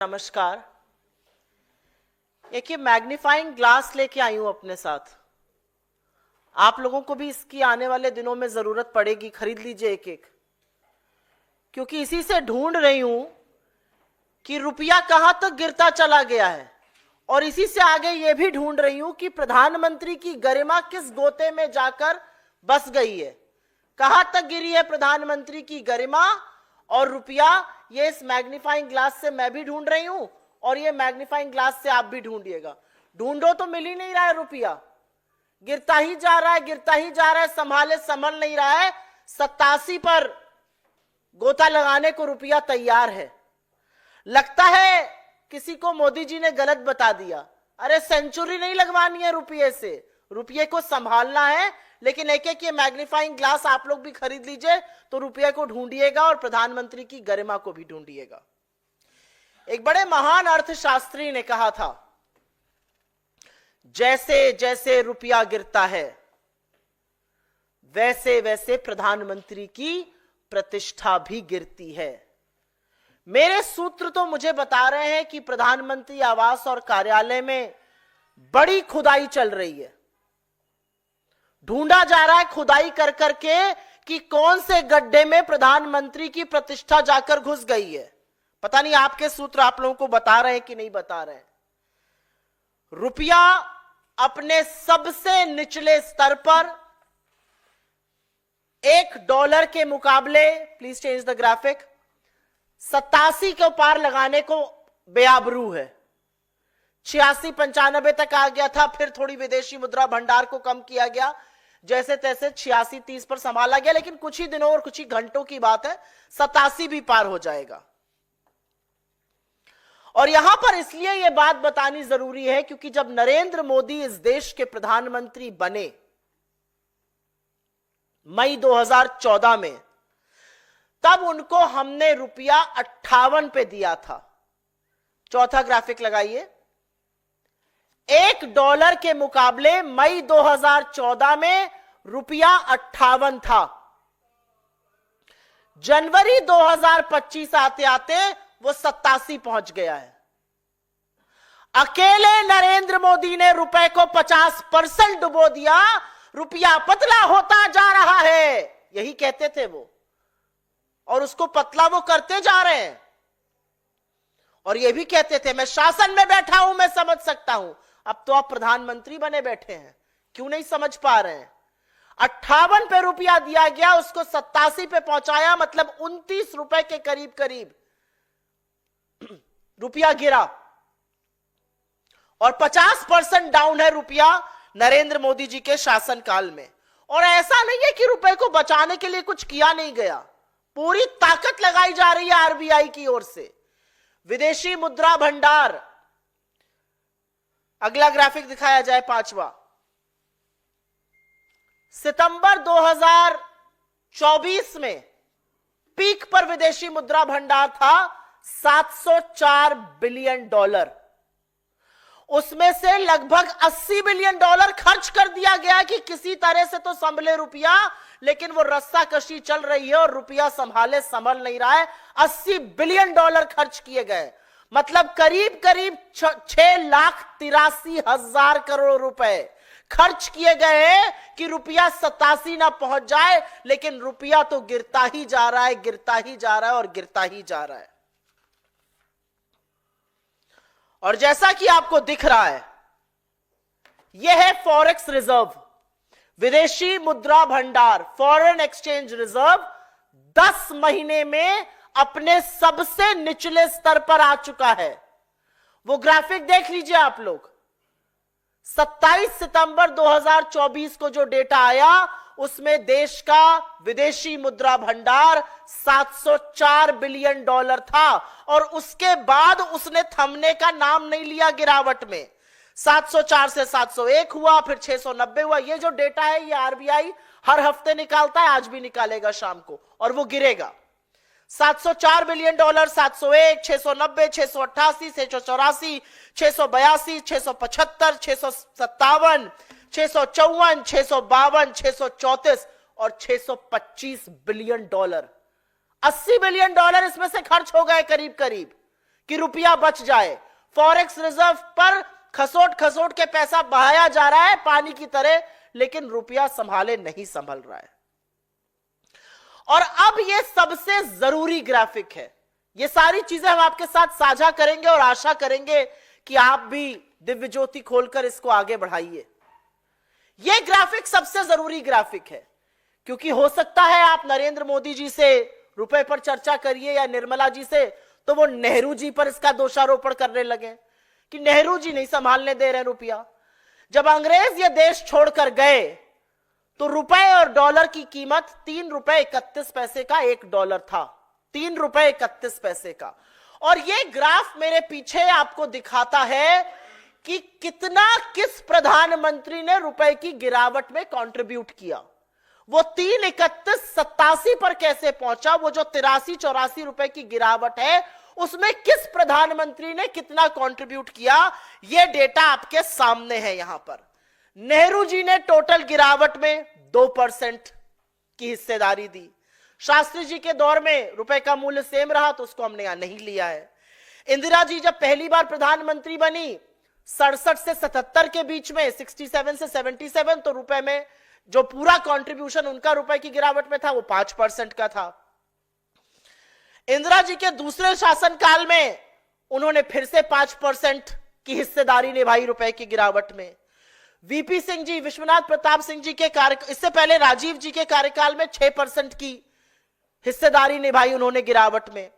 नमस्कार। एक ये मैग्नीफाइंग ग्लास लेके आई हूं अपने साथ। आप लोगों को भी इसकी आने वाले दिनों में जरूरत पड़ेगी, खरीद लीजिए एक एक, क्योंकि इसी से ढूंढ रही हूं कि रुपया कहां तक गिरता चला गया है, और इसी से आगे ये भी ढूंढ रही हूं कि प्रधानमंत्री की गरिमा किस गोते में जाकर बस गई है। कहां तक गिरी है प्रधानमंत्री की गरिमा और रुपया, ये इस मैग्नीफाइंग ग्लास से मैं भी ढूंढ रही हूं और ये मैग्नीफाइंग ग्लास से आप भी ढूंढिएगा। ढूंढो तो मिल ही नहीं रहा है, रुपया गिरता ही जा रहा है, गिरता ही जा रहा है, संभाले संभल नहीं रहा है। 87 पर गोता लगाने को रुपया तैयार है। लगता है किसी को मोदी जी ने गलत बता दिया। अरे सेंचुरी नहीं लगवानी है रुपये से, रुपये को संभालना है। लेकिन एक एक ये मैग्नीफाइंग ग्लास आप लोग भी खरीद लीजिए तो रुपये को ढूंढिएगा और प्रधानमंत्री की गरिमा को भी ढूंढिएगा। एक बड़े महान अर्थशास्त्री ने कहा था, जैसे जैसे रुपया गिरता है वैसे वैसे प्रधानमंत्री की प्रतिष्ठा भी गिरती है। मेरे सूत्र तो मुझे बता रहे हैं कि प्रधानमंत्री आवास और कार्यालय में बड़ी खुदाई चल रही है। ढूंढा जा रहा है खुदाई कर करके कि कौन से गड्ढे में प्रधानमंत्री की प्रतिष्ठा जाकर घुस गई है। पता नहीं आपके सूत्र आप लोगों को बता रहे हैं कि नहीं बता रहे हैं। रुपया अपने सबसे निचले स्तर पर $1 के मुकाबले, प्लीज चेंज द ग्राफिक, 87 के पार लगाने को बेआबरू है। 86-95 तक आ गया था, फिर थोड़ी विदेशी मुद्रा भंडार को कम किया गया, जैसे तैसे 86-30 पर संभाला गया। लेकिन कुछ ही दिनों और कुछ ही घंटों की बात है, 87 भी पार हो जाएगा। और यहां पर इसलिए यह बात बतानी जरूरी है क्योंकि जब नरेंद्र मोदी इस देश के प्रधानमंत्री बने मई 2014 में, तब उनको हमने रुपया 58 पे दिया था। चौथा ग्राफिक लगाइए। $1 के मुकाबले मई 2014 में रुपया 58 था। जनवरी 2025 आते आते वो 87 पहुंच गया है। अकेले नरेंद्र मोदी ने रुपए को 50% डुबो दिया। रुपया पतला होता जा रहा है, यही कहते थे वो, और उसको पतला वो करते जा रहे हैं। और ये भी कहते थे मैं शासन में बैठा हूं, मैं समझ सकता हूं। अब तो आप प्रधानमंत्री बने बैठे हैं, क्यों नहीं समझ पा रहे हैं। 58 पे रुपया दिया गया, उसको 87 पे पहुंचाया, मतलब 29 रुपए के करीब करीब रुपया गिरा। और 50% डाउन है रुपया नरेंद्र मोदी जी के शासनकाल में। और ऐसा नहीं है कि रुपए को बचाने के लिए कुछ किया नहीं गया, पूरी ताकत लगाई जा रही है आरबीआई की ओर से। विदेशी मुद्रा भंडार, अगला ग्राफिक दिखाया जाए, 5वां। सितंबर 2024 में पीक पर विदेशी मुद्रा भंडार था $704 बिलियन। उसमें से लगभग $80 बिलियन खर्च कर दिया गया कि किसी तरह से तो संभले रुपया, लेकिन वो रस्साकशी चल रही है और रुपया संभाले संभल नहीं रहा है। $80 बिलियन खर्च किए गए, मतलब करीब करीब 6,83,000 करोड़ रुपए खर्च किए गए हैं कि रुपया 87 ना पहुंच जाए। लेकिन रुपया तो गिरता ही जा रहा है, गिरता ही जा रहा है और गिरता ही जा रहा है। और जैसा कि आपको दिख रहा है, यह है फॉरेक्स रिजर्व, विदेशी मुद्रा भंडार, फॉरेन एक्सचेंज रिजर्व 10 महीने में अपने सबसे निचले स्तर पर आ चुका है। वो ग्राफिक देख लीजिए आप लोग। 27 सितंबर 2024 को जो डेटा आया, उसमें देश का विदेशी मुद्रा भंडार $704 बिलियन था। और उसके बाद उसने थमने का नाम नहीं लिया गिरावट में। 704 से 701 हुआ, फिर 690 हुआ। ये जो डेटा है ये आरबीआई हर हफ्ते निकालता है, आज भी निकालेगा शाम को, और वो गिरेगा। $704 बिलियन, 701, 690, 688, 684, 682, 675, 657, 654, 652, 634 और $625 बिलियन। $80 बिलियन इसमें से खर्च हो गए करीब करीब कि रुपया बच जाए। फॉरेक्स रिजर्व पर खसोट खसोट के पैसा बहाया जा रहा है पानी की तरह, लेकिन रुपया संभाले नहीं संभल रहा है। और अब यह सबसे जरूरी ग्राफिक है। ये सारी चीजें हम आपके साथ साझा करेंगे और आशा करेंगे कि आप भी दिव्य ज्योति खोलकर इसको आगे बढ़ाइए। यह ग्राफिक सबसे जरूरी ग्राफिक है, क्योंकि हो सकता है आप नरेंद्र मोदी जी से रुपए पर चर्चा करिए या निर्मला जी से, तो वो नेहरू जी पर इसका दोषारोपण करने लगे कि नेहरू जी नहीं संभालने दे रहे रुपया। जब अंग्रेज ये देश छोड़कर गए तो रुपए और डॉलर की कीमत 3 रुपए 31 पैसे का $1 था, 3 रुपए 31 पैसे का। और ये ग्राफ मेरे पीछे आपको दिखाता है कि कितना किस प्रधानमंत्री ने रुपए की गिरावट में कंट्रीब्यूट किया। वो 3.3187 पर कैसे पहुंचा, वो जो 83-84 रुपए की गिरावट है उसमें किस प्रधानमंत्री ने कितना कंट्रीब्यूट किया, ये डेटा आपके सामने है। यहां पर नेहरू जी ने टोटल गिरावट में 2% की हिस्सेदारी दी। शास्त्री जी के दौर में रुपए का मूल्य सेम रहा तो उसको हमने यहां नहीं लिया है। इंदिरा जी जब पहली बार प्रधानमंत्री बनी 67 से 77 के बीच में, 67 से 77, तो रुपए में जो पूरा कंट्रीब्यूशन उनका रुपए की गिरावट में था वो 5% का था। इंदिरा जी के दूसरे शासनकाल में उन्होंने फिर से 5% की हिस्सेदारी निभाई रुपए की गिरावट में। वीपी सिंह जी, विश्वनाथ प्रताप सिंह जी के इससे पहले राजीव जी के कार्यकाल में 6% की हिस्सेदारी निभाई उन्होंने गिरावट में।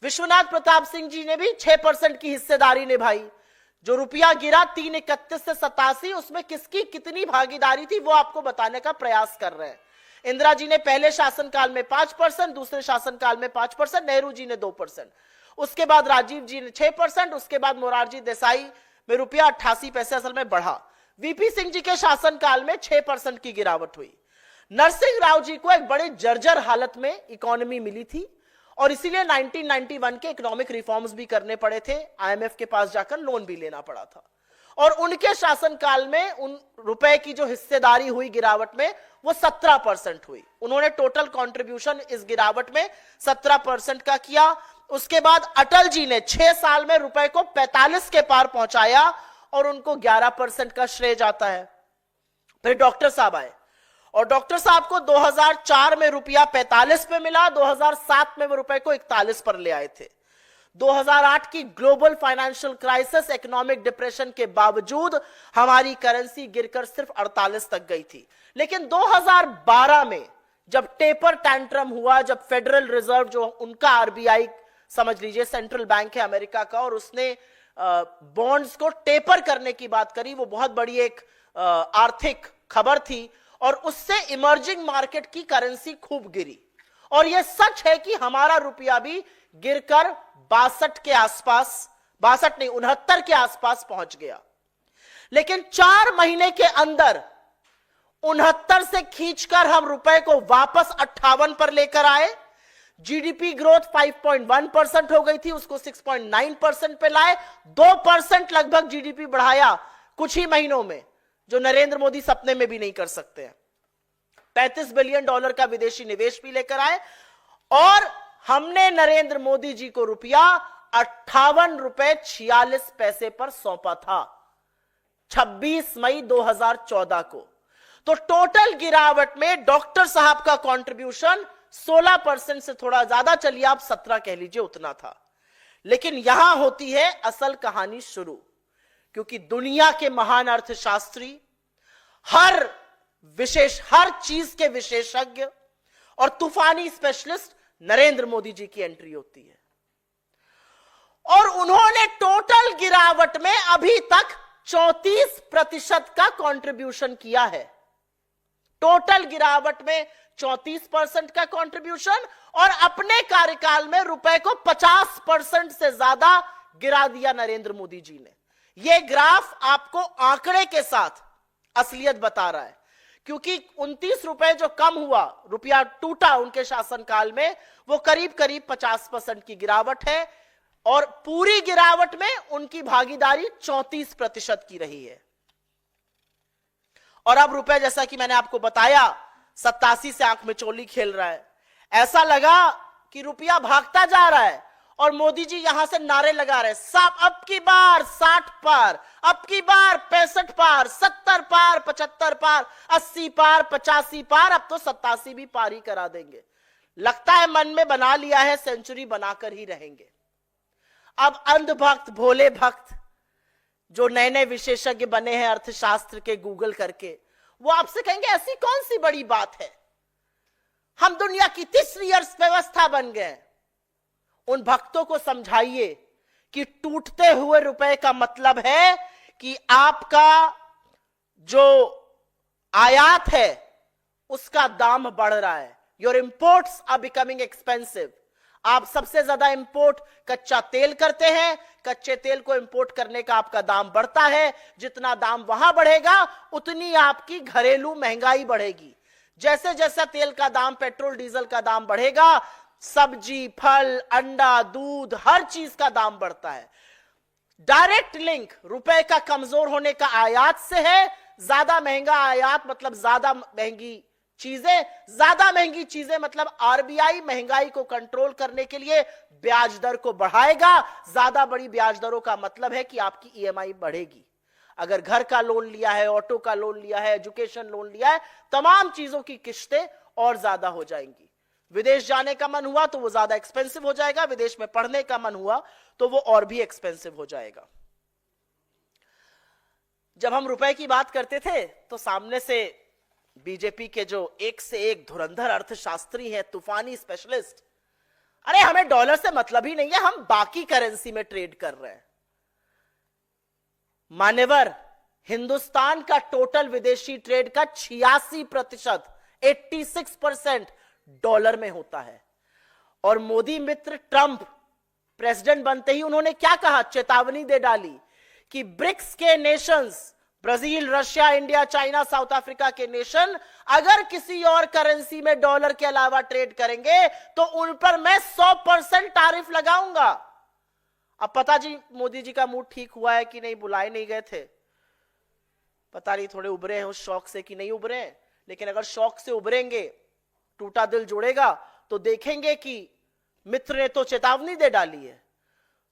विश्वनाथ प्रताप सिंह जी ने भी 6% की हिस्सेदारी निभाई। जो रुपया गिरा 3.31 से 87, उसमें किसकी कितनी भागीदारी थी वो आपको बताने का प्रयास कर रहे हैं। इंदिरा जी ने पहले शासनकाल में 5%, दूसरे शासनकाल में 5%, नेहरू जी ने 2%, उसके बाद राजीव जी ने 6%, उसके बाद मोरारजी देसाई में रुपया 88 पैसे असल में बढ़ा। वीपी सिंह जी के शासनकाल में 6% की गिरावट हुई। नरसिंह राव जी को एक बड़े जर्जर हालत में इकोनॉमी मिली थी और इसीलिए 1991 के इकोनॉमिक रिफॉर्म्स भी करने पड़े थे, आईएमएफ के पास जाकर लोन भी लेना पड़ा था। और उनके शासनकाल में उन रुपए की जो हिस्सेदारी हुई गिरावट में वो 17% हुई। उन्होंने टोटल कंट्रीब्यूशन इस गिरावट में 17% का किया। उसके बाद अटल जी ने 6 साल में रुपए को 45 के पार पहुंचाया और उनको 11% का श्रेय जाता है। फिर डॉक्टर साहब आए और डॉक्टर साहब को 2004 में रुपया 45 पे मिला, 2007 में वो रुपए को 41 पर ले आए थे। 2008 की global financial crisis, economic depression के बावजूद हमारी करेंसी गिरकर सिर्फ 48 तक गई थी। लेकिन 2012 में जब टेपर टैंट्रम हुआ, जब फेडरल रिजर्व जो उनका आरबीआई समझ लीजिए सेंट्रल बैंक है अमेरिका का, और उसने बॉन्ड्स को टेपर करने की बात करी, वो बहुत बड़ी एक आर्थिक खबर थी और उससे इमर्जिंग मार्केट की करेंसी खूब गिरी। और यह सच है कि हमारा रुपया भी गिरकर 62 के आसपास, 62 नहीं 69 के आसपास पहुंच गया। लेकिन 4 महीने के अंदर 69 से खींचकर हम रुपए को वापस 58 पर लेकर आए। जीडीपी ग्रोथ 5.1% हो गई थी, उसको 6.9% पे लाए। 2% लगभग जीडीपी बढ़ाया कुछ ही महीनों में, जो नरेंद्र मोदी सपने में भी नहीं कर सकते हैं। $35 बिलियन का विदेशी निवेश भी लेकर आए और हमने नरेंद्र मोदी जी को रुपया 58 रुपए 46 पैसे पर सौंपा था 26 मई 2014 को। तो टोटल गिरावट में डॉक्टर साहब का कंट्रीब्यूशन 16% से थोड़ा ज्यादा, चलिए आप 17 कह लीजिए, उतना था। लेकिन यहां होती है असल कहानी शुरू, क्योंकि दुनिया के महान अर्थशास्त्री, हर चीज के विशेषज्ञ और तूफानी स्पेशलिस्ट नरेंद्र मोदी जी की एंट्री होती है। और उन्होंने टोटल गिरावट में अभी तक 34% का कंट्रीब्यूशन किया है। टोटल गिरावट में 34% का कंट्रीब्यूशन, और अपने कार्यकाल में रुपए को 50% से ज्यादा गिरा दिया नरेंद्र मोदी जी ने। यह ग्राफ आपको आंकड़े के साथ असलियत बता रहा है, क्योंकि 29 रुपए जो कम हुआ, रुपया टूटा उनके शासनकाल में, वो करीब करीब 50% की गिरावट है। और पूरी गिरावट में उनकी भागीदारी 34% की रही है। और अब रुपए, जैसा कि मैंने आपको बताया, 87 से आंख में चोली खेल रहा है। ऐसा लगा कि रुपया भागता जा रहा है और मोदी जी यहां से नारे लगा रहे, सब अब की बार 60 पार, अब की बार 65 पार, 70 पार, 75 पार, 80 पार, 85 पार, अब तो 87 भी पार ही करा देंगे। लगता है मन में बना लिया है सेंचुरी बनाकर ही रहेंगे। अब अंधभक्त, भोले भक्त जो नए नए विशेषज्ञ बने हैं अर्थशास्त्र के गूगल करके, वो आपसे कहेंगे ऐसी कौन सी बड़ी बात है, हम दुनिया की तीसरी अर्थव्यवस्था बन गए। उन भक्तों को समझाइए कि टूटते हुए रुपए का मतलब है कि आपका जो आयात है उसका दाम बढ़ रहा है। Your imports are becoming expensive. आप सबसे ज्यादा इंपोर्ट कच्चा तेल करते हैं, कच्चे तेल को इंपोर्ट करने का आपका दाम बढ़ता है। जितना दाम वहां बढ़ेगा उतनी आपकी घरेलू महंगाई बढ़ेगी। जैसे जैसा तेल का दाम, पेट्रोल डीजल का दाम बढ़ेगा, सब्जी, फल, अंडा, दूध, हर चीज का दाम बढ़ता है। डायरेक्ट लिंक रुपए का कमजोर होने का आयात से है। ज्यादा महंगा आयात मतलब ज्यादा महंगी चीजें, ज्यादा महंगी चीजें मतलब आरबीआई महंगाई को कंट्रोल करने के लिए ब्याज दर को बढ़ाएगा। ज्यादा बड़ी ब्याज दरों का मतलब है कि आपकी ईएमआई बढ़ेगी। अगर घर का लोन लिया है, ऑटो का लोन लिया है, एजुकेशन लोन लिया है, तमाम चीजों की किस्तें और ज्यादा हो जाएंगी। विदेश जाने का मन हुआ तो वो ज्यादा एक्सपेंसिव हो जाएगा, विदेश में पढ़ने का मन हुआ तो वो और भी एक्सपेंसिव हो जाएगा। जब हम रुपए की बात करते थे तो सामने से बीजेपी के जो एक से एक धुरंधर अर्थशास्त्री हैं, तूफानी स्पेशलिस्ट, अरे हमें डॉलर से मतलब ही नहीं है, हम बाकी करेंसी में ट्रेड कर रहे हैं। मान्यवर, हिंदुस्तान का टोटल विदेशी ट्रेड का 86%, 86% डॉलर में होता है। और मोदी मित्र ट्रंप प्रेसिडेंट बनते ही उन्होंने क्या कहा, चेतावनी दे डाली कि ब्रिक्स के Nations, Brazil, Russia, India, China, south Africa के नेशन अगर किसी और करेंसी में डॉलर के अलावा ट्रेड करेंगे तो उन पर मैं 100% टैरिफ लगाऊंगा। अब पता जी मोदी जी का मूड ठीक हुआ है कि नहीं, बुलाए नहीं गए थे, पता नहीं थोड़े उभरे हैं उस शौक से कि नहीं उभरे हैं। लेकिन अगर शौक से उभरेंगे, टूटा दिल जुड़ेगा तो देखेंगे कि मित्र ने तो चेतावनी दे डाली है,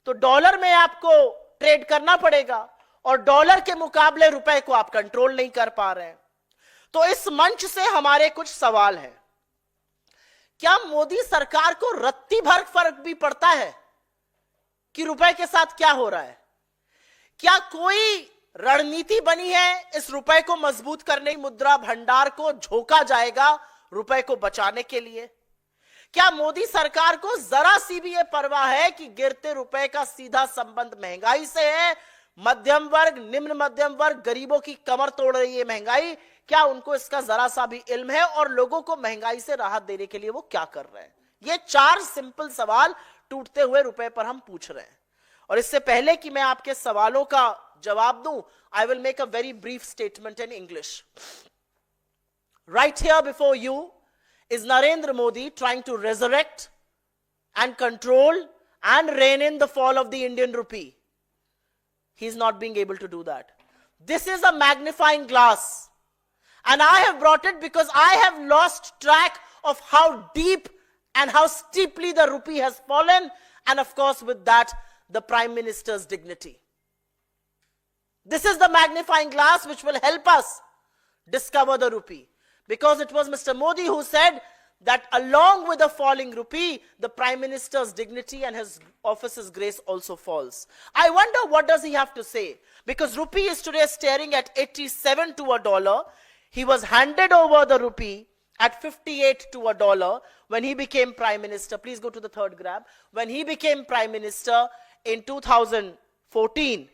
तो डॉलर में आपको ट्रेड करना पड़ेगा और डॉलर के मुकाबले रुपए को आप कंट्रोल नहीं कर पा रहे हैं। तो इस मंच से हमारे कुछ सवाल हैं। क्या मोदी सरकार को रत्ती भर फर्क भी पड़ता है कि रुपए के साथ क्या हो रहा है? क्या कोई रणनीति बनी है इस रुपए को मजबूत करने, मुद्रा भंडार को झोंका जाएगा रुपए को बचाने के लिए? क्या मोदी सरकार को जरा सी भी यह परवाह है कि गिरते रुपए का सीधा संबंध महंगाई से है? मध्यम वर्ग, निम्न मध्यम वर्ग, गरीबों की कमर तोड़ रही है महंगाई। क्या उनको इसका जरा सा भी इल्म है और लोगों को महंगाई से राहत देने के लिए वो क्या कर रहे हैं? ये 4 सिंपल सवाल टूटते हुए रुपए पर हम पूछ रहे हैं। और इससे पहले कि मैं आपके सवालों का जवाब दूं, I will make a very brief statement in English. Right here before you is Narendra Modi trying to resurrect and control and rein in the fall of the Indian rupee. He's not being able to do that. This is a magnifying glass. And I have brought it because I have lost track of how deep and how steeply the rupee has fallen, and of course with that, the Prime Minister's dignity. This is the magnifying glass which will help us discover the rupee. Because it was Mr. Modi who said that along with the falling rupee, the Prime Minister's dignity and his office's grace also falls. I wonder what does he have to say? Because rupee is today staring at 87 to a dollar. He was handed over the rupee at 58 to a dollar when he became Prime Minister. Please go to the third graph. When he became Prime Minister in 2014.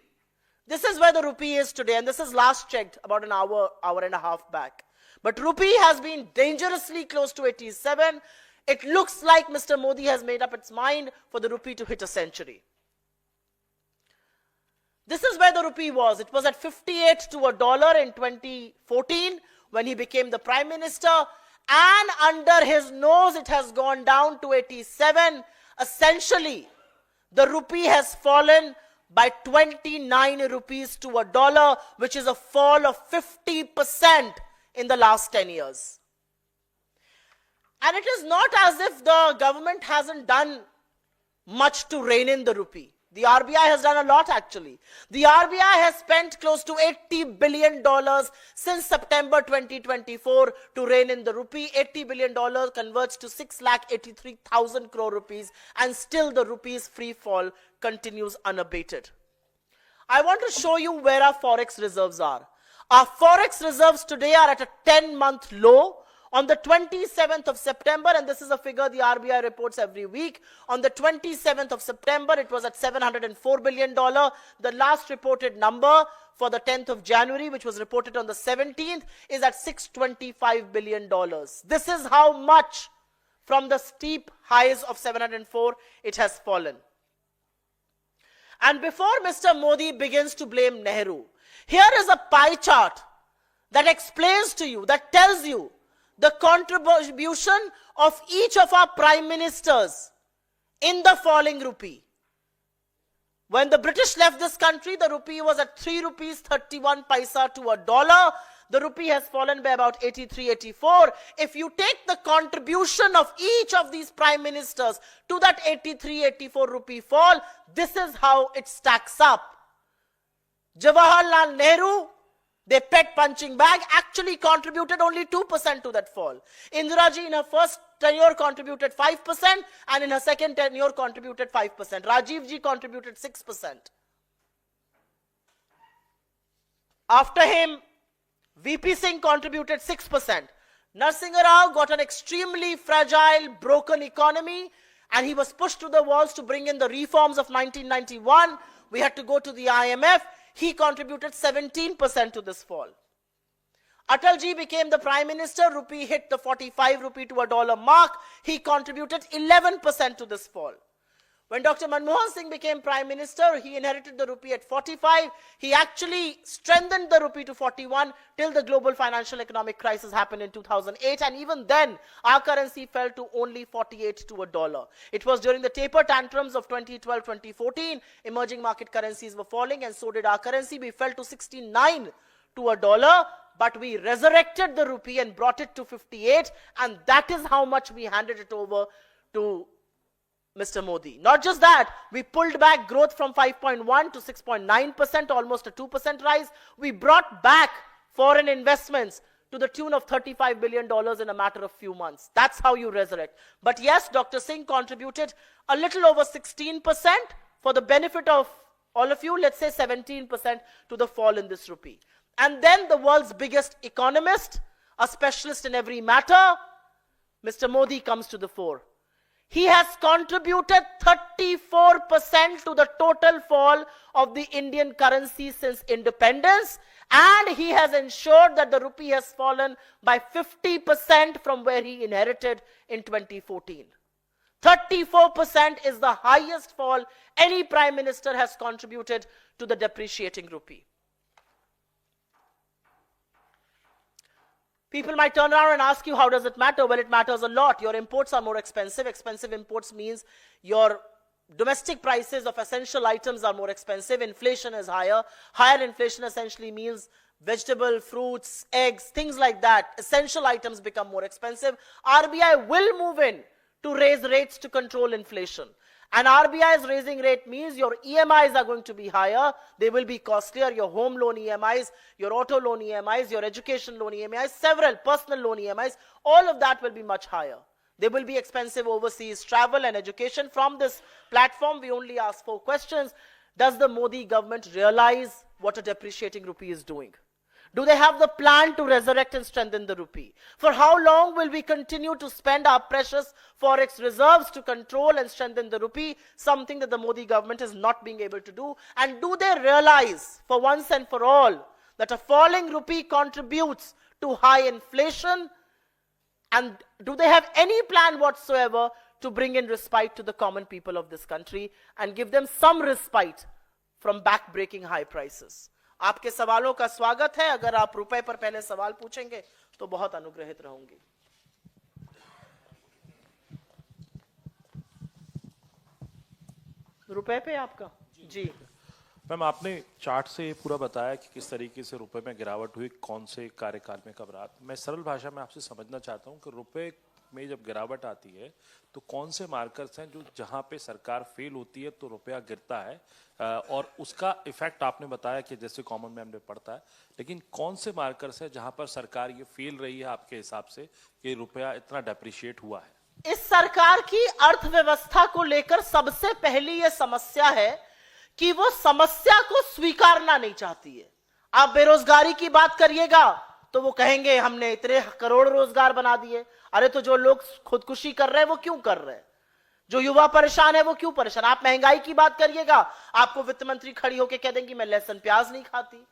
This is where the rupee is today, and this is last checked about an hour and a half back. But rupee has been dangerously close to 87. It looks like Mr. Modi has made up its mind for the rupee to hit a century. This is where the rupee was. It was at 58 to a dollar in 2014 when he became the Prime Minister. And under his nose, it has gone down to 87. Essentially, the rupee has fallen by 29 rupees to a dollar, which is a fall of 50% in the last 10 years. And it is not as if the government hasn't done much to rein in the rupee. The RBI has done a lot actually. The RBI has spent close to $80 billion since September 2024 to rein in the rupee. $80 billion converts to 6,83,000 crore rupees, and still the rupee's free fall continues unabated. I want to show you where our forex reserves are. Our forex reserves today are at a 10-month low. On the 27th of September, and this is a figure the RBI reports every week, on the 27th of September, it was at $704 billion. The last reported number for the 10th of January, which was reported on the 17th, is at $625 billion. This is how much from the steep highs of 704 it has fallen. And before Mr. Modi begins to blame Nehru, here is a pie chart that explains to you, that tells you the contribution of each of our prime ministers in the falling rupee. When the British left this country, the rupee was at 3 rupees 31 paisa to a dollar. The rupee has fallen by about 83, 84. If you take the contribution of each of these prime ministers to that 83, 84 rupee fall, this is how it stacks up. Jawaharlal Nehru, their pet punching bag, actually contributed only 2% to that fall. Indira Ji in her first tenure contributed 5%, and in her second tenure contributed 5%. Rajiv Ji contributed 6%. After him, VP Singh contributed 6%. Narasimha Rao got an extremely fragile, broken economy, and he was pushed to the walls to bring in the reforms of 1991. We had to go to the IMF. He contributed 17% to this fall. Atal Ji became the prime minister. Rupee hit the 45 rupee to a dollar mark. He contributed 11% to this fall. When Dr. Manmohan Singh became prime minister, he inherited the rupee at 45. He actually strengthened the rupee to 41 till the global financial economic crisis happened in 2008. And even then, our currency fell to only 48 to a dollar. It was during the taper tantrums of 2012-2014, emerging market currencies were falling, and so did our currency. We fell to 69 to a dollar, but we resurrected the rupee and brought it to 58, and that is how much we handed it over to Mr. Modi. Not just that, we pulled back growth from 5.1 to 6.9%, almost a 2% rise. We brought back foreign investments to the tune of $35 billion in a matter of few months. That's how you resurrect. But yes, Dr. Singh contributed a little over 16%. For the benefit of all of you, let's say 17% to the fall in this rupee. And then the world's biggest economist, a specialist in every matter, Mr. Modi comes to the fore. He has contributed 34% to the total fall of the Indian currency since independence, and he has ensured that the rupee has fallen by 50% from where he inherited in 2014. 34% is the highest fall any prime minister has contributed to the depreciating rupee. People might turn around and ask you, how does it matter? Well, it matters a lot. Your imports are more expensive. Expensive imports means your domestic prices of essential items are more expensive. Inflation is higher. Higher inflation essentially means vegetable, fruits, eggs, things like that. Essential items become more expensive. RBI will move in to raise rates to control inflation. And RBI's raising rate means your EMIs are going to be higher. They will be costlier. Your home loan EMIs, your auto loan EMIs, your education loan EMIs, several personal loan EMIs, all of that will be much higher. They will be expensive overseas travel and education. From this platform, we only ask 4 questions. Does the Modi government realize what a depreciating rupee is doing? Do they have the plan to resurrect and strengthen the rupee? For how long will we continue to spend our precious forex reserves to control and strengthen the rupee, something that the Modi government is not being able to do? And do they realize, for once and for all, that a falling rupee contributes to high inflation? And do they have any plan whatsoever to bring in respite to the common people of this country and give them some respite from back-breaking high prices? आपके सवालों का स्वागत है. अगर आप रुपए पर पहले सवाल पूछेंगे तो बहुत अनुग्रहित रहूंगी. रुपए पे आपका जी. मैम, आपने चार्ट से पूरा बताया कि किस तरीके से रुपए में गिरावट हुई, कौन से कार्यकाल में कब रात. मैं सरल भाषा में आपसे समझना चाहता हूं कि रुपए में जब गिरावट आती है तो कौन से मार्कर्स हैं जो जहां पे सरकार फेल होती है तो रुपया गिरता है, और उसका इफेक्ट आपने बताया कि जैसे कॉमन मैन में पड़ता है, लेकिन कौन से मार्कर्स है जहां पर सरकार ये फेल रही है आपके हिसाब से कि रुपया इतना डेप्रिशिएट हुआ है? इस सरकार की अर्थव्यवस्था को लेकर सबसे पहली यह समस्या है कि वो समस्या को स्वीकारना नहीं चाहती है। आप बेरोजगारी की बात करिएगा तो वो कहेंगे हमने इतने करोड़ रोजगार बना दिए। अरे तो जो लोग खुदकुशी कर रहे हैं वो क्यों कर रहे हैं? जो युवा परेशान है वो क्यों परेशान? आप महंगाई की बात करिएगा, आपको वित्त मंत्री खड़ी होकर कह देंगी मैं लहसुन प्याज नहीं खाती।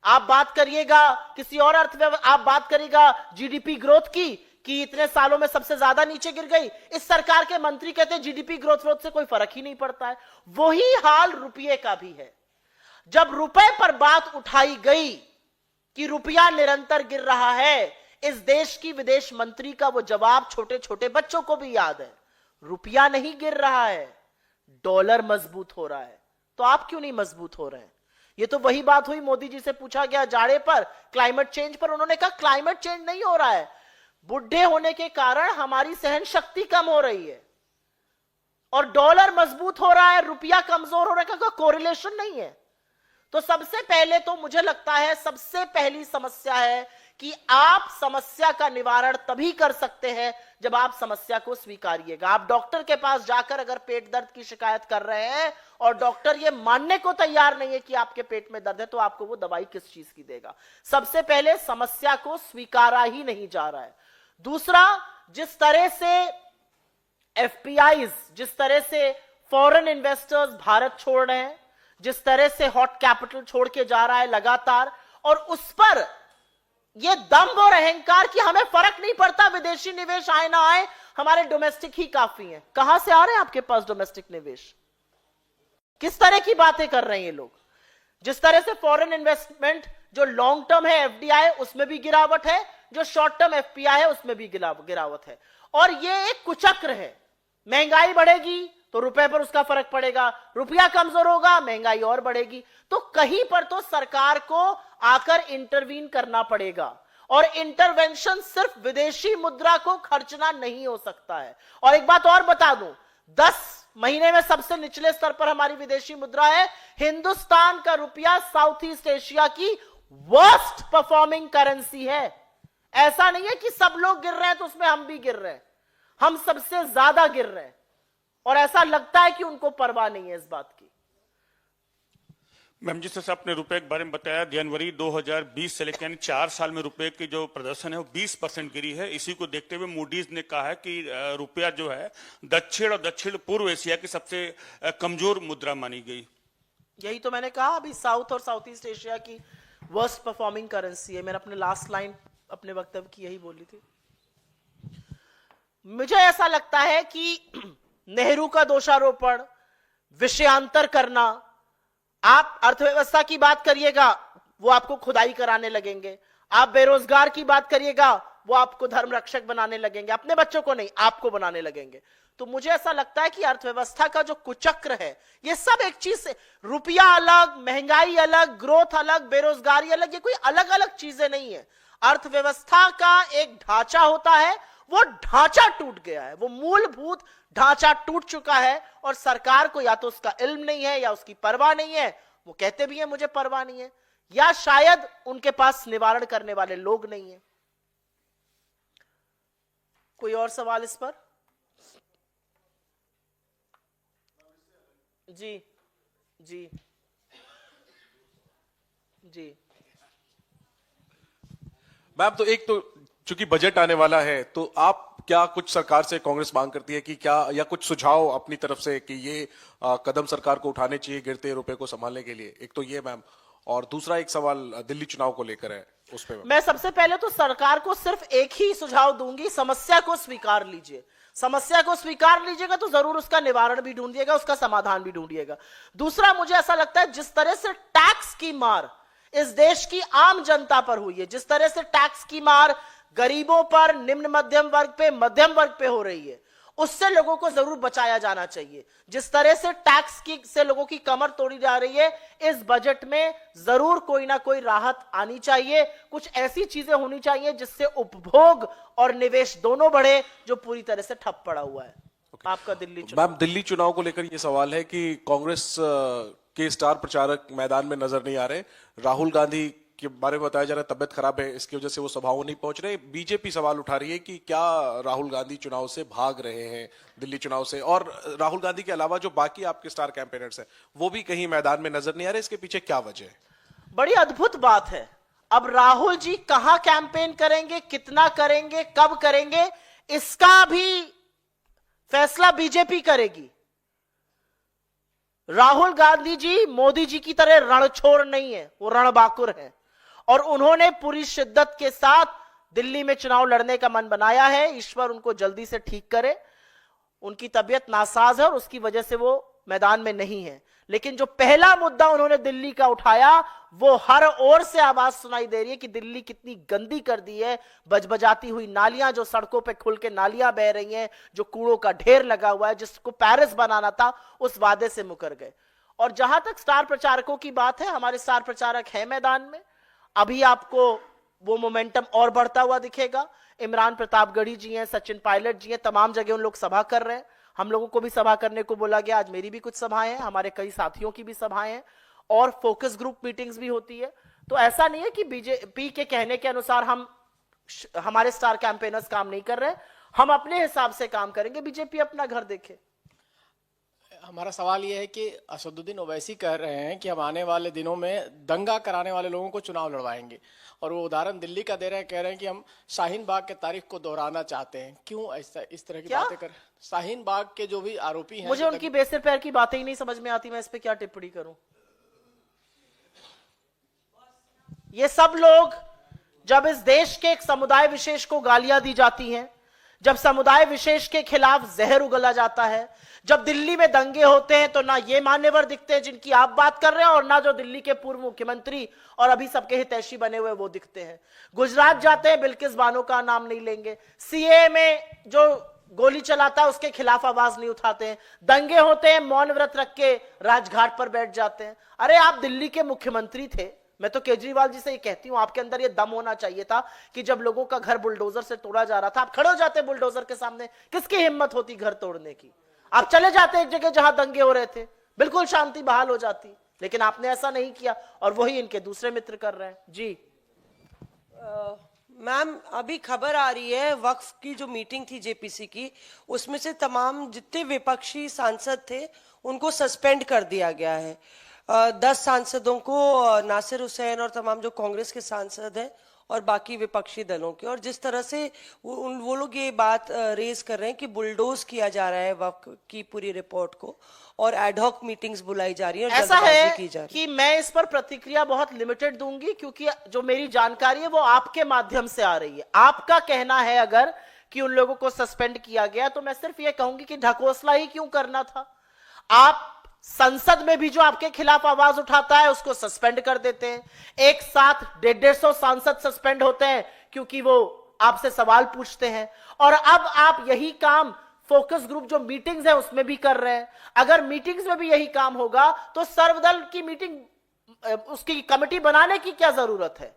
आप बात करिएगा किसी और अर्थव्यवस्था, आप बात करिएगा जीडीपी ग्रोथ की कि इतने सालों में सबसे ज्यादा नीचे गिर गई, इस सरकार के मंत्री कहते हैं जीडीपी ग्रोथ से कोई फर्क ही नहीं पड़ता है। वही हाल रुपये का भी है। जब रुपए पर बात उठाई गई कि रुपया निरंतर गिर रहा है, इस देश की विदेश मंत्री का वो जवाब छोटे छोटे बच्चों को भी याद है, रुपया नहीं गिर रहा है, डॉलर मजबूत हो रहा है। तो आप क्यों नहीं मजबूत हो रहे हैं? ये तो वही बात हुई, मोदी जी से पूछा गया जाड़े पर, क्लाइमेट चेंज पर, उन्होंने कहा क्लाइमेट चेंज नहीं हो रहा है, बुढ़े होने के कारण हमारी सहन शक्ति कम हो रही है और डॉलर मजबूत हो रहा है, रुपया कमजोर हो रहा है, का कोरिलेशन नहीं है। तो सबसे पहले तो मुझे लगता है सबसे पहली समस्या है कि आप समस्या का निवारण तभी कर सकते हैं जब आप समस्या को स्वीकारिएगा। आप डॉक्टर के पास जाकर अगर पेट दर्द की शिकायत कर रहे हैं और डॉक्टर ये मानने को तैयार नहीं है कि आपके पेट में दर्द है, तो आपको वो दवाई किस चीज की देगा? सबसे पहले समस्या को स्वीकारा ही नहीं जा रहा है। दूसरा, जिस तरह से एफपीआईज, जिस तरह से फॉरेन इन्वेस्टर्स भारत छोड़ रहे हैं, जिस तरह से हॉट कैपिटल छोड़ के जा रहा है लगातार, और उस पर यह दंभ और अहंकार कि हमें फर्क नहीं पड़ता विदेशी निवेश आए ना आए, हमारे डोमेस्टिक ही काफी है। कहां से आ रहे हैं आपके पास डोमेस्टिक निवेश? किस तरह की बातें कर रहे हैं ये लोग? जिस तरह से फॉरेन इन्वेस्टमेंट जो लॉन्ग टर्म है एफडीआई, उसमें भी गिरावट है, जो शॉर्ट टर्म एफपीआई है उसमें भी गिरावट है। और ये एक कुचक्र है। महंगाई बढ़ेगी तो रुपए पर उसका फर्क पड़ेगा, रुपया कमजोर होगा महंगाई और बढ़ेगी। तो कहीं पर तो सरकार को आकर इंटरवीन करना पड़ेगा, और इंटरवेंशन सिर्फ विदेशी मुद्रा को खर्चना नहीं हो सकता है। और एक बात और बता दूं, 10 महीने में सबसे निचले स्तर पर हमारी विदेशी मुद्रा है। हिंदुस्तान का रुपया साउथ ईस्ट एशिया की वर्स्ट परफॉर्मिंग करेंसी है। ऐसा नहीं है कि सब लोग गिर रहे हैं तो उसमें हम भी गिर रहे हैं, हम सबसे ज्यादा गिर रहे हैं, और ऐसा लगता है कि उनको परवाह नहीं है इस बात की। मैम, जिस तरह से आपने रुपए के बारे में बताया, जनवरी 2020 से लेकर 4 साल में रुपए की जो प्रदर्शन है वो 20% गिरी है। इसी को देखते हुए मूडीज ने कहा है कि रुपया जो है दक्षिण और दक्षिण पूर्व एशिया की सबसे कमजोर मुद्रा मानी गई। यही तो मैंने कहा, अभी साउथ और साउथ ईस्ट एशिया की वर्स्ट परफॉर्मिंग करेंसी है। मैंने अपने लास्ट लाइन अपने वक्तव्य की यही बोली थी। मुझे ऐसा लगता है कि नेहरू का दोषारोपण, विषयांतर करना, आप अर्थव्यवस्था की बात करिएगा वो आपको खुदाई कराने लगेंगे, आप बेरोजगार की बात करिएगा वो आपको धर्म रक्षक बनाने लगेंगे, अपने बच्चों को नहीं आपको बनाने लगेंगे। तो मुझे ऐसा लगता है कि अर्थव्यवस्था का जो कुचक्र है, ये सब एक चीज से, रुपया अलग, महंगाई अलग, ग्रोथ अलग, बेरोजगारी अलग, ये कोई अलग अलग चीजें नहीं है। अर्थव्यवस्था का एक ढांचा होता है, वो ढांचा टूट गया है, वो मूलभूत ढांचा टूट चुका है, और सरकार को या तो उसका इल्म नहीं है या उसकी परवाह नहीं है। वो कहते भी हैं मुझे परवाह नहीं है, या शायद उनके पास निवारण करने वाले लोग नहीं है। कोई और सवाल इस पर? जी जी जी मैम, तो एक तो चूंकि बजट आने वाला है, तो आप क्या कुछ सरकार से कांग्रेस मांग करती है कि क्या, या कुछ सुझाव अपनी तरफ से कि ये कदम सरकार को उठाने चाहिए गिरते रुपए को संभालने के लिए? एक तो ये मैम, और दूसरा एक सवाल दिल्ली चुनाव को लेकर है, उस पे मैं सबसे पहले तो सरकार को सिर्फ एक ही सुझाव दूंगी, समस्या को स्वीकार लीजिए। समस्या को स्वीकार लीजिएगा तो जरूर उसका निवारण भी ढूंढिएगा, उसका समाधान भी ढूंढिएगा। दूसरा, मुझे ऐसा लगता है जिस तरह से टैक्स की मार इस देश की आम जनता पर हुई है, जिस तरह से टैक्स की मार गरीबों पर, निम्न मध्यम वर्ग पे, मध्यम वर्ग पे हो रही है, उससे लोगों को जरूर बचाया जाना चाहिए। जिस तरह से टैक्स की से लोगों की कमर तोड़ी जा रही है, इस बजट में जरूर कोई ना कोई राहत आनी चाहिए। कुछ ऐसी चीजें होनी चाहिए जिससे उपभोग और निवेश दोनों बढ़े, जो पूरी तरह से ठप पड़ा हुआ है। आपका दिल्ली चुनाव। मैम, दिल्ली चुनाव को लेकर ये सवाल है कि कांग्रेस के स्टार प्रचारक मैदान में नजर नहीं आ रहे। राहुल गांधी के बारे में बताया जा रहा है तबियत खराब है, इसकी वजह से वो सभाओं नहीं पहुंच रहे। बीजेपी सवाल उठा रही है कि क्या राहुल गांधी चुनाव से भाग रहे हैं, दिल्ली चुनाव से, और राहुल गांधी के अलावा जो बाकी आपके स्टार कैंपेनर्स हैं वो भी कहीं मैदान में नजर नहीं आ रहे। इसके पीछे क्या वजह है? बड़ी अद्भुत बात है। अब राहुल जी कहां कैंपेन करेंगे, कितना करेंगे, कब करेंगे, इसका भी फैसला बीजेपी करेगी। राहुल गांधी जी मोदी जी की तरह रणछोड़ नहीं है, वो रणबाकुर है, और उन्होंने पूरी शिद्दत के साथ दिल्ली में चुनाव लड़ने का मन बनाया है। ईश्वर उनको जल्दी से ठीक करे। उनकी तबीयत नासाज है और उसकी वजह से वो मैदान में नहीं है। लेकिन जो पहला मुद्दा उन्होंने दिल्ली का उठाया, वो हर ओर से आवाज सुनाई दे रही है कि दिल्ली कितनी गंदी कर दी है। बजबजाती हुई नालियां, जो सड़कों पे खुल के नालियां बह रही हैं, जो कूड़ों का ढेर लगा हुआ है, जिसको पेरिस बनाना था, उस वादे से मुकर गए। और जहां तक स्टार प्रचारकों की बात है, हमारे स्टार प्रचारक हैं मैदान में। अभी आपको वो मोमेंटम और बढ़ता हुआ दिखेगा। इमरान प्रतापगढ़ी जी हैं, सचिन पायलट जी हैं, तमाम जगह उन लोग सभा कर रहे हैं। हम लोगों को भी सभा करने को बोला गया। आज मेरी भी कुछ सभाएं हैं, हमारे कई साथियों की भी सभाएं हैं, और फोकस ग्रुप मीटिंग्स भी होती है। तो ऐसा नहीं है कि बीजेपी के कहने के अनुसार हमारे स्टार कैंपेनर्स काम नहीं कर रहे। हम अपने हिसाब से काम करेंगे, बीजेपी अपना घर देखे। हमारा सवाल यह है कि असदुद्दीन ओवैसी कह रहे हैं कि हम आने वाले दिनों में दंगा कराने वाले लोगों को चुनाव लड़वाएंगे, और वो उदाहरण दिल्ली का दे रहे हैं। कह रहे हैं कि हम शाहीन बाग के तारीख को दोहराना चाहते हैं। क्यों ऐसा इस तरह की बातें कर? शाहीन बाग के जो भी आरोपी हैं, मुझे उनकी बेसिर पैर की बातें ही नहीं समझ में आती। मैं इस पे क्या टिप्पणी करूं? ये सब लोग, जब इस देश के एक समुदाय विशेष को गालियां दी जाती हैं, जब समुदाय विशेष के खिलाफ जहर उगला जाता है, जब दिल्ली में दंगे होते हैं, तो ना ये मान्यवर दिखते हैं जिनकी आप बात कर रहे हैं, और ना जो दिल्ली के पूर्व मुख्यमंत्री और अभी सबके हितैषी बने हुए वो दिखते हैं। गुजरात जाते हैं, बिल्किस बानो का नाम नहीं लेंगे। सीए में जो गोली चलाता है उसके खिलाफ आवाज नहीं उठाते हैं। दंगे होते हैं, मौन व्रत रख के राजघाट पर बैठ जाते हैं। अरे आप दिल्ली के मुख्यमंत्री थे। मैं तो केजरीवाल जी से ये कहती हूं, आपके अंदर ये दम होना चाहिए था कि जब लोगों का घर बुलडोजर से तोड़ा जा रहा था, आप खड़े हो जाते बुलडोजर के सामने। किसकी हिम्मत होती घर तोड़ने की? आप चले जाते एक जगह जहां दंगे हो रहे थे, बिल्कुल शांति बहाल हो जाती। लेकिन आपने ऐसा नहीं किया, और वही इनके दूसरे मित्र कर रहे हैं। जी मैम, अभी खबर आ रही है वक्फ की जो मीटिंग थी जेपीसी की, उसमें से तमाम जितने विपक्षी सांसद थे उनको सस्पेंड कर दिया गया है। 10 सांसदों को, नासिर हुसैन और तमाम जो कांग्रेस के सांसद हैं और बाकी विपक्षी दलों के। और जिस तरह से वो लोग ये बात रेज कर रहे हैं कि बुलडोज किया जा रहा है वक्फ की पूरी रिपोर्ट को, और एडहॉक मीटिंग्स बुलाई जा रही है, ऐसा है कि मैं इस पर प्रतिक्रिया बहुत लिमिटेड दूंगी, क्योंकि जो मेरी जानकारी है वो आपके माध्यम से आ रही है। आपका कहना है अगर कि उन लोगों को सस्पेंड किया गया, तो मैं सिर्फ ये कहूंगी कि ढकोसला ही क्यों करना था। आप संसद में भी जो आपके खिलाफ आवाज उठाता है उसको सस्पेंड कर देते हैं। एक साथ 150 सांसद सस्पेंड होते हैं क्योंकि वो आपसे सवाल पूछते हैं, और अब आप यही काम फोकस ग्रुप जो मीटिंग्स है उसमें भी कर रहे हैं। अगर मीटिंग्स में भी यही काम होगा तो सर्वदल की मीटिंग, उसकी कमेटी बनाने की क्या जरूरत है?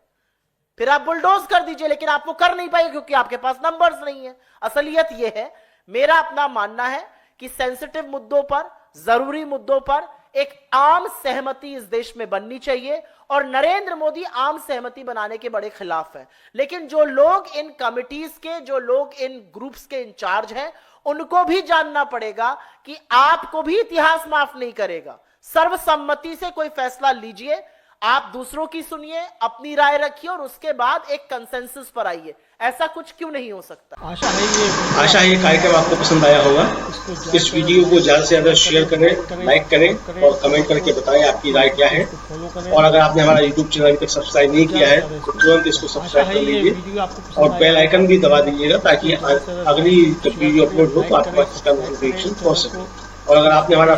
फिर आप बुलडोज कर दीजिए, लेकिन आप वो कर नहीं पाएंगे क्योंकि आपके पास नंबर्स नहीं है। असलियत यह है, मेरा अपना मानना है कि सेंसिटिव मुद्दों पर, जरूरी मुद्दों पर एक आम सहमति इस देश में बननी चाहिए, और नरेंद्र मोदी आम सहमति बनाने के बड़े खिलाफ हैं। लेकिन जो लोग इन कमिटीज के, जो लोग इन ग्रुप्स के इंचार्ज हैं, उनको भी जानना पड़ेगा कि आपको भी इतिहास माफ नहीं करेगा। सर्वसम्मति से कोई फैसला लीजिए, आप दूसरों की सुनिए, अपनी राय रखिए, और उसके बाद एक कंसेंसस पर आइए। ऐसा कुछ क्यों नहीं हो सकता? आशा है ये कार्यक्रम आपको पसंद आया होगा। इस वीडियो को ज्यादा से ज्यादा शेयर करें, लाइक करें और कमेंट करके बताएं आपकी राय क्या है। और अगर आपने हमारा यूट्यूब चैनल अभी तक सब्सक्राइब नहीं किया है तो तुरंत इसको सब्सक्राइब कर लीजिए, और बेल आइकन भी दबा दीजिएगा ताकि अगली जब वीडियो अपलोड हो तो आपके पास इसका नोटिफिकेशन पहुंच सके। और अगर आपने हमारा